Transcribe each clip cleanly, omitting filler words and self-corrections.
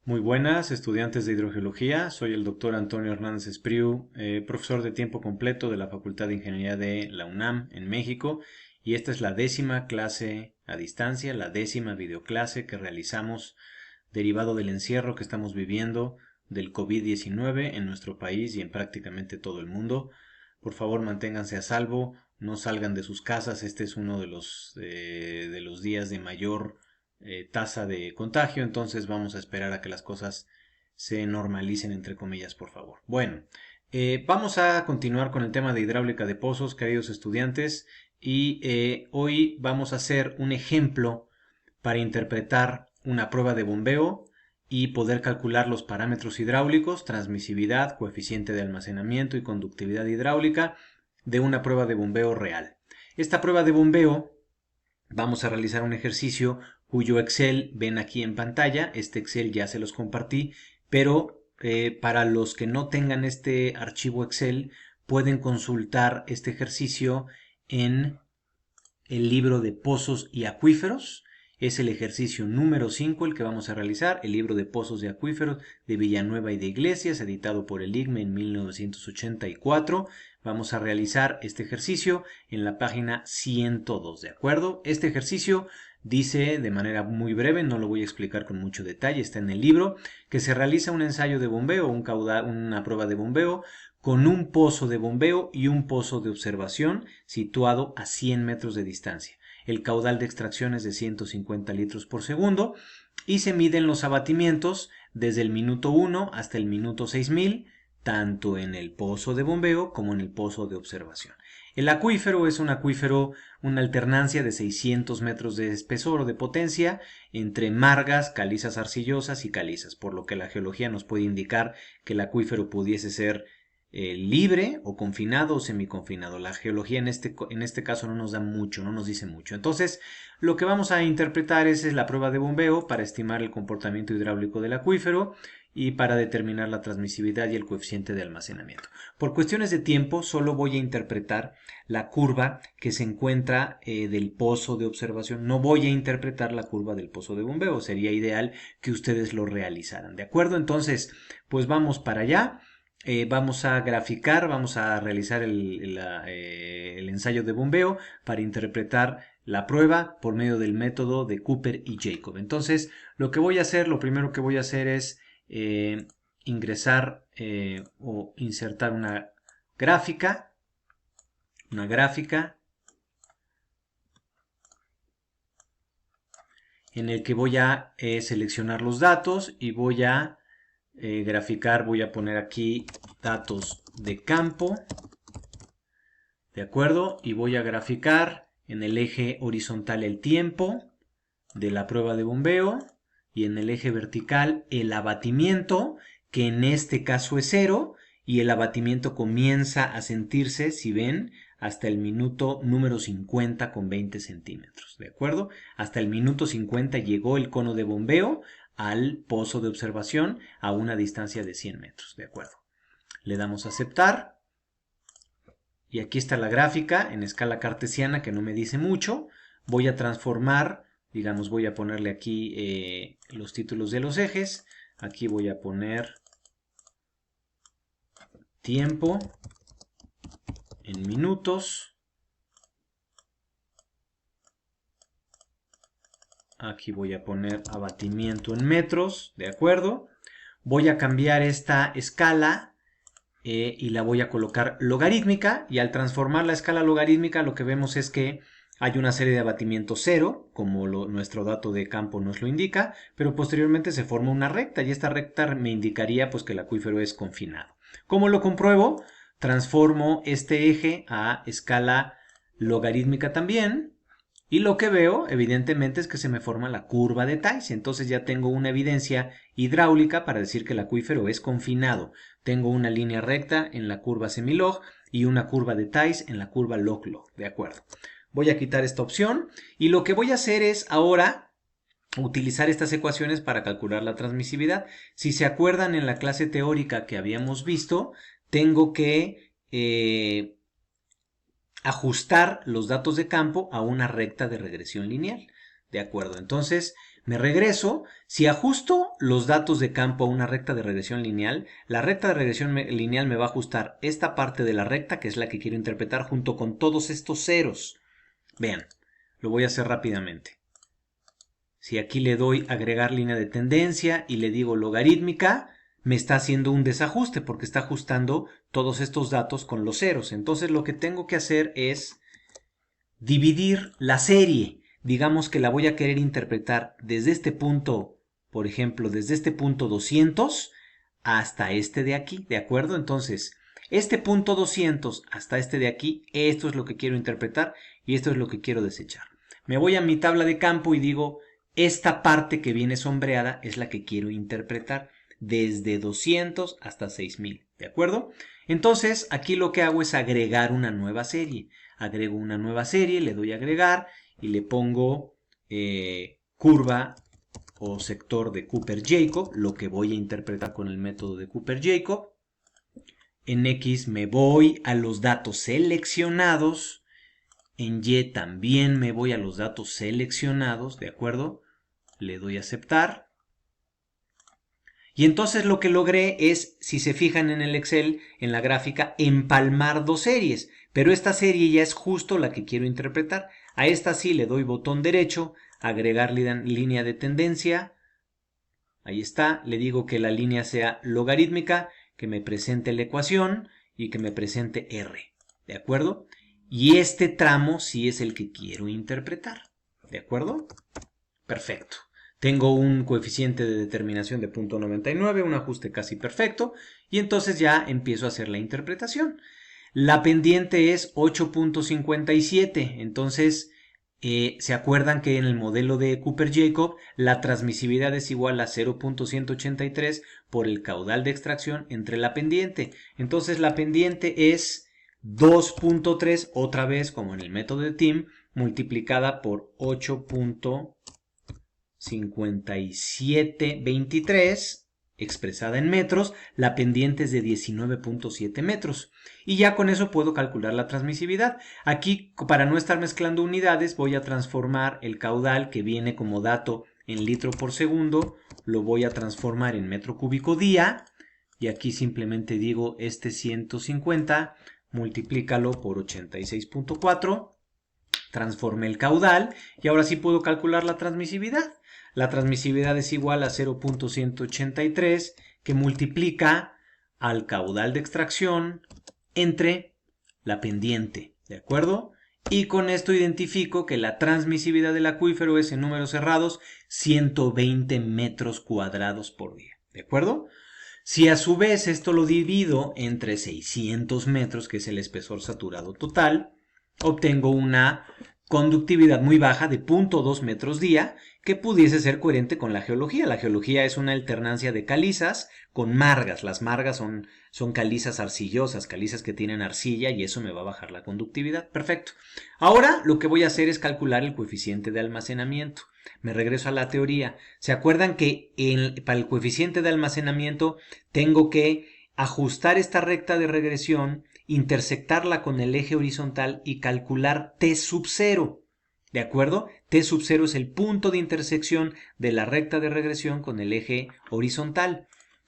Muy buenas, estudiantes de hidrogeología. Soy el doctor Antonio Hernández Espriu, profesor de tiempo completo de la Facultad de Ingeniería de la UNAM en México. Y esta es la 10ª clase a distancia, la 10ª videoclase que realizamos derivado del encierro que estamos viviendo del COVID-19 en nuestro país y en prácticamente todo el mundo. Por favor, manténganse a salvo, no salgan de sus casas. Este es uno de los días de mayor tasa de contagio, entonces vamos a esperar a que las cosas se normalicen, entre comillas, por favor. Bueno, vamos a continuar con el tema de hidráulica de pozos, queridos estudiantes, y hoy vamos a hacer un ejemplo para interpretar una prueba de bombeo y poder calcular los parámetros hidráulicos, transmisividad, coeficiente de almacenamiento y conductividad hidráulica de una prueba de bombeo real. Esta prueba de bombeo vamos a realizar un ejercicio cuyo Excel ven aquí en pantalla. Este Excel ya se los compartí, pero para los que no tengan este archivo Excel pueden consultar este ejercicio en el libro de pozos y acuíferos. Es el ejercicio número 5 el que vamos a realizar, el libro de pozos y acuíferos de Villanueva y de Iglesias, editado por el IGME en 1984. Vamos a realizar este ejercicio en la página 102, ¿de acuerdo? Este ejercicio dice de manera muy breve, no lo voy a explicar con mucho detalle, está en el libro, que se realiza un ensayo de bombeo, una prueba de bombeo, con un pozo de bombeo y un pozo de observación situado a 100 metros de distancia. El caudal de extracción es de 150 litros por segundo y se miden los abatimientos desde el minuto 1 hasta el minuto 6000, tanto en el pozo de bombeo como en el pozo de observación. El acuífero es un acuífero, una alternancia de 600 metros de espesor o de potencia entre margas, calizas arcillosas y calizas, por lo que la geología nos puede indicar que el acuífero pudiese ser libre o confinado o semiconfinado. La geología en este caso no nos da mucho, no nos dice mucho. Entonces, lo que vamos a interpretar es la prueba de bombeo para estimar el comportamiento hidráulico del acuífero y para determinar la transmisividad y el coeficiente de almacenamiento. Por cuestiones de tiempo, solo voy a interpretar la curva que se encuentra del pozo de observación. No voy a interpretar la curva del pozo de bombeo. Sería ideal que ustedes lo realizaran. ¿De acuerdo? Entonces, pues vamos para allá. Vamos a graficar, vamos a realizar el ensayo de bombeo para interpretar la prueba por medio del método de Cooper y Jacob. Entonces, lo primero que voy a hacer es ingresar o insertar una gráfica en el que voy a seleccionar los datos y voy a graficar, voy a poner aquí datos de campo, ¿de acuerdo? Y voy a graficar en el eje horizontal el tiempo de la prueba de bombeo y en el eje vertical el abatimiento, que en este caso es 0, y el abatimiento comienza a sentirse, si ven, hasta el minuto número 50 con 20 centímetros, ¿de acuerdo? Hasta el minuto 50 llegó el cono de bombeo al pozo de observación a una distancia de 100 metros, ¿de acuerdo? Le damos a aceptar y aquí está la gráfica en escala cartesiana que no me dice mucho. Voy a transformar, digamos, voy a ponerle aquí los títulos de los ejes. Aquí voy a poner tiempo en minutos. Aquí voy a poner abatimiento en metros, ¿de acuerdo? Voy a cambiar esta escala y la voy a colocar logarítmica, y al transformar la escala logarítmica lo que vemos es que hay una serie de abatimientos 0, como nuestro dato de campo nos lo indica, pero posteriormente se forma una recta y esta recta me indicaría pues que el acuífero es confinado. ¿Cómo lo compruebo? Transformo este eje a escala logarítmica también. Y lo que veo, evidentemente, es que se me forma la curva de Thys. Entonces ya tengo una evidencia hidráulica para decir que el acuífero es confinado. Tengo una línea recta en la curva semilog y una curva de Thys en la curva log-log. ¿De acuerdo? Voy a quitar esta opción y lo que voy a hacer es ahora utilizar estas ecuaciones para calcular la transmisividad. Si se acuerdan en la clase teórica que habíamos visto, tengo que ajustar los datos de campo a una recta de regresión lineal. ¿De acuerdo? Entonces Me regreso, si ajusto los datos de campo a una recta de regresión lineal, la recta de regresión lineal me va a ajustar esta parte de la recta, que es la que quiero interpretar, junto con todos estos ceros. Vean, lo voy a hacer rápidamente. Si aquí le doy agregar línea de tendencia y le digo logarítmica, me está haciendo un desajuste porque está ajustando todos estos datos con los ceros. Entonces lo que tengo que hacer es dividir la serie. Digamos que la voy a querer interpretar desde este punto, por ejemplo, desde este punto 200 hasta este de aquí, ¿de acuerdo? Entonces, este punto 200 hasta este de aquí, esto es lo que quiero interpretar y esto es lo que quiero desechar. Me voy a mi tabla de campo y digo, esta parte que viene sombreada es la que quiero interpretar desde 200 hasta 6000, ¿de acuerdo? Entonces, aquí lo que hago es agregar una nueva serie. Agrego una nueva serie, le doy a agregar y le pongo curva o sector de Cooper-Jacob, lo que voy a interpretar con el método de Cooper-Jacob. En X me voy a los datos seleccionados. En Y también me voy a los datos seleccionados, ¿de acuerdo? Le doy a aceptar. Y entonces lo que logré es, si se fijan en el Excel, en la gráfica, empalmar dos series. Pero esta serie ya es justo la que quiero interpretar. A esta sí le doy botón derecho, agregar línea de tendencia. Ahí está, le digo que la línea sea logarítmica, que me presente la ecuación y que me presente R. ¿De acuerdo? Y este tramo sí es el que quiero interpretar. ¿De acuerdo? Perfecto. Tengo un coeficiente de determinación de 0.99, un ajuste casi perfecto, y entonces ya empiezo a hacer la interpretación. La pendiente es 8.57, entonces se acuerdan que en el modelo de Cooper-Jacob la transmisividad es igual a 0.183 por el caudal de extracción entre la pendiente. Entonces la pendiente es 2.3, otra vez como en el método de TIM, multiplicada por 8.5723 expresada en metros, la pendiente es de 19.7 metros. Y ya con eso puedo calcular la transmisividad. Aquí, para no estar mezclando unidades, voy a transformar el caudal que viene como dato en litro por segundo, lo voy a transformar en metro cúbico día, y aquí simplemente digo este 150, multiplícalo por 86.4, transformé el caudal, y ahora sí puedo calcular la transmisividad. La transmisividad es igual a 0.183 que multiplica al caudal de extracción entre la pendiente, ¿de acuerdo? Y con esto identifico que la transmisividad del acuífero es en números cerrados 120 metros cuadrados por día, ¿de acuerdo? Si a su vez esto lo divido entre 600 metros, que es el espesor saturado total, obtengo una conductividad muy baja de 0.2 metros día, que pudiese ser coherente con la geología. La geología es una alternancia de calizas con margas. Las margas son calizas arcillosas, calizas que tienen arcilla, y eso me va a bajar la conductividad. Perfecto. Ahora lo que voy a hacer es calcular el coeficiente de almacenamiento. Me regreso a la teoría. ¿Se acuerdan que para el coeficiente de almacenamiento tengo que ajustar esta recta de regresión, intersectarla con el eje horizontal y calcular T sub 0? ¿De acuerdo? T sub 0 es el punto de intersección de la recta de regresión con el eje horizontal.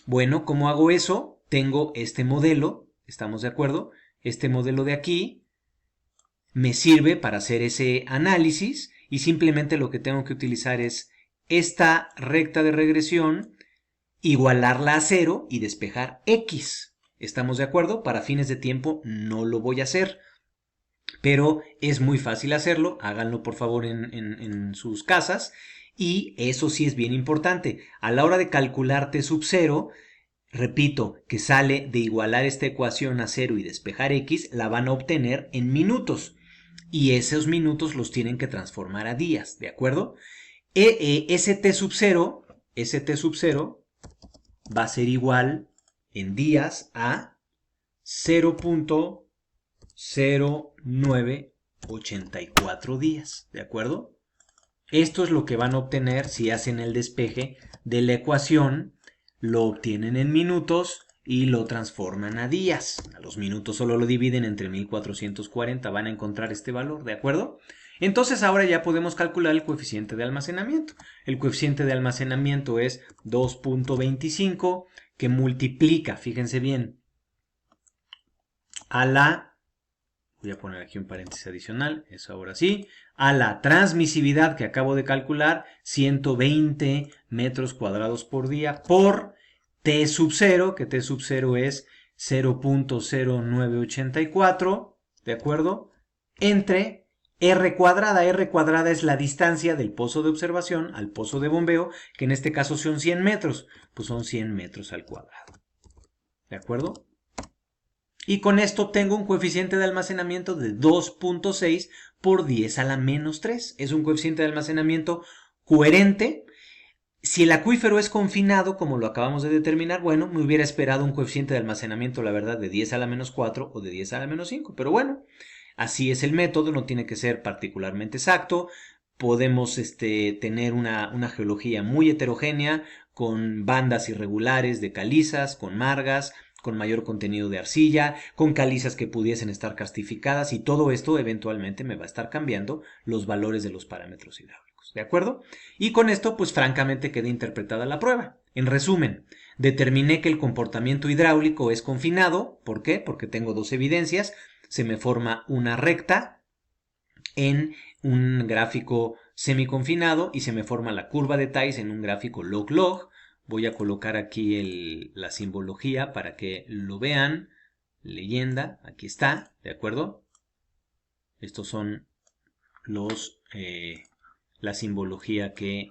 Bueno, ¿cómo hago eso? Tengo este modelo, ¿estamos de acuerdo? Este modelo de aquí me sirve para hacer ese análisis, y simplemente lo que tengo que utilizar es esta recta de regresión, igualarla a 0 y despejar X. ¿Estamos de acuerdo? Para fines de tiempo no lo voy a hacer, pero es muy fácil hacerlo. Háganlo por favor en sus casas. Y eso sí es bien importante. A la hora de calcular T sub 0, repito, que sale de igualar esta ecuación a 0 y despejar X, la van a obtener en minutos. Y esos minutos los tienen que transformar a días, ¿de acuerdo? Ese T sub 0 va a ser igual en días a 0.0984 días, ¿de acuerdo? Esto es lo que van a obtener si hacen el despeje de la ecuación, lo obtienen en minutos y lo transforman a días. A los minutos solo lo dividen entre 1440, van a encontrar este valor, ¿de acuerdo? Entonces ahora ya podemos calcular el coeficiente de almacenamiento. El coeficiente de almacenamiento es 2.25 que multiplica, fíjense bien, a la, voy a poner aquí un paréntesis adicional, eso ahora sí, a la transmisividad que acabo de calcular, 120 metros cuadrados por día por T sub 0, que T sub 0 es 0.0984, ¿de acuerdo? Entre R cuadrada. R cuadrada es la distancia del pozo de observación al pozo de bombeo, que en este caso son 100 metros, pues son 100 metros al cuadrado, ¿de acuerdo? Y con esto obtengo un coeficiente de almacenamiento de 2.6 por 10 a la menos 3. Es un coeficiente de almacenamiento coherente. Si el acuífero es confinado, como lo acabamos de determinar, bueno, me hubiera esperado un coeficiente de almacenamiento, la verdad, de 10 a la menos 4 o de 10 a la menos 5. Pero bueno, así es el método, no tiene que ser particularmente exacto. Podemos tener una geología muy heterogénea, con bandas irregulares de calizas, con margas, con mayor contenido de arcilla, con calizas que pudiesen estar castificadas, y todo esto eventualmente me va a estar cambiando los valores de los parámetros hidráulicos, ¿de acuerdo? Y con esto, pues francamente queda interpretada la prueba. En resumen, determiné que el comportamiento hidráulico es confinado. ¿Por qué? Porque tengo dos evidencias. Se me forma una recta en un gráfico semiconfinado y se me forma la curva de Thys en un gráfico log-log. Voy a colocar aquí la simbología para que lo vean. Leyenda, aquí está, ¿de acuerdo? Estos son la simbología que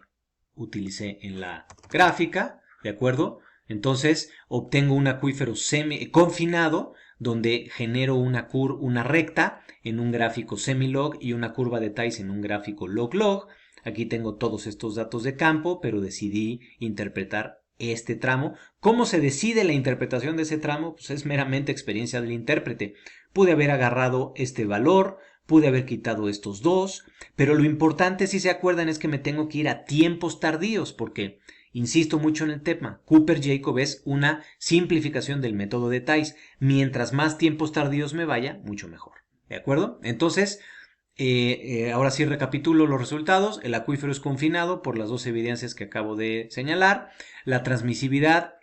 utilicé en la gráfica, ¿de acuerdo? Entonces obtengo un acuífero semi-confinado donde genero una recta en un gráfico semilog y una curva de Thys en un gráfico log-log. Aquí tengo todos estos datos de campo, pero decidí interpretar este tramo. ¿Cómo se decide la interpretación de ese tramo? Pues es meramente experiencia del intérprete. Pude haber agarrado este valor, pude haber quitado estos dos, pero lo importante, si se acuerdan, es que me tengo que ir a tiempos tardíos, porque, insisto mucho en el tema, Cooper-Jacob es una simplificación del método de Thys. Mientras más tiempos tardíos me vaya, mucho mejor. ¿De acuerdo? Entonces, ahora sí recapitulo los resultados. El acuífero es confinado por las dos evidencias que acabo de señalar. La transmisividad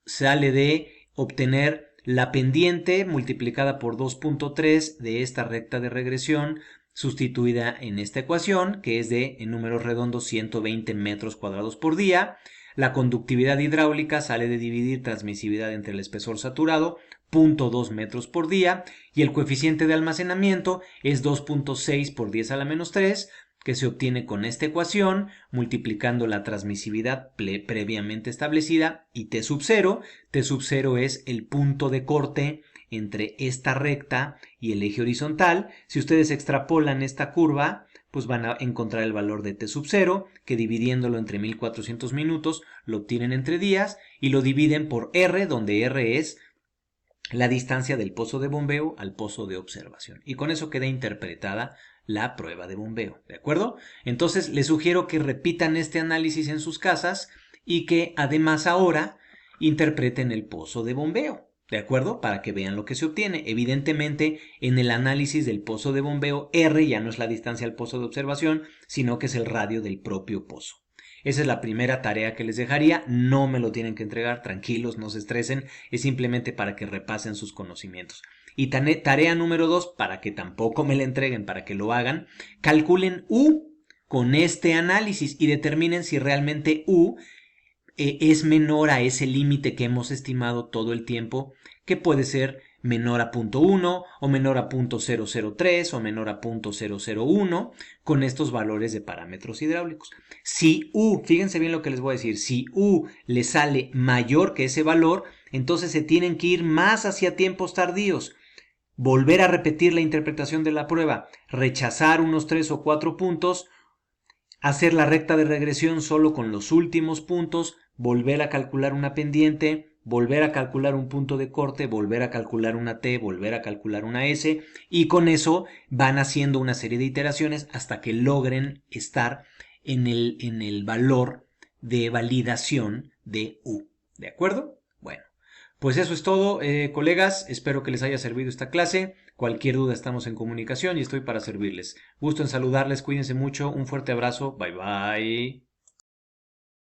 sale de obtener la pendiente multiplicada por 2.3 de esta recta de regresión sustituida en esta ecuación, que es de, en números redondos, 120 metros cuadrados por día. La conductividad hidráulica sale de dividir transmisividad entre el espesor saturado, 0.2 metros por día, y el coeficiente de almacenamiento es 2.6 por 10 a la menos 3, que se obtiene con esta ecuación, multiplicando la transmisividad previamente establecida y T sub 0. T sub 0 es el punto de corte entre esta recta y el eje horizontal. Si ustedes extrapolan esta curva, pues van a encontrar el valor de T sub 0, que dividiéndolo entre 1400 minutos lo obtienen entre días, y lo dividen por R, donde R es la distancia del pozo de bombeo al pozo de observación. Y con eso queda interpretada la prueba de bombeo, ¿de acuerdo? Entonces les sugiero que repitan este análisis en sus casas y que además ahora interpreten el pozo de bombeo, ¿de acuerdo? Para que vean lo que se obtiene. Evidentemente, en el análisis del pozo de bombeo, R ya no es la distancia al pozo de observación, sino que es el radio del propio pozo. Esa es la primera tarea que les dejaría. No me lo tienen que entregar, tranquilos, no se estresen. Es simplemente para que repasen sus conocimientos. Y tarea número 2, para que tampoco me la entreguen, para que lo hagan, calculen U con este análisis y determinen si realmente U es menor a ese límite que hemos estimado todo el tiempo, que puede ser menor a 0.1 o menor a 0.003 o menor a 0.001 con estos valores de parámetros hidráulicos. Si U, fíjense bien lo que les voy a decir, si U le sale mayor que ese valor, entonces se tienen que ir más hacia tiempos tardíos. Volver a repetir la interpretación de la prueba, rechazar unos 3 o 4 puntos, hacer la recta de regresión solo con los últimos puntos, volver a calcular una pendiente, volver a calcular un punto de corte, volver a calcular una T, volver a calcular una S, y con eso van haciendo una serie de iteraciones hasta que logren estar en el valor de validación de U. ¿De acuerdo? Bueno, pues eso es todo, colegas. Espero que les haya servido esta clase. Cualquier duda estamos en comunicación y estoy para servirles. Gusto en saludarles, cuídense mucho, un fuerte abrazo, bye bye.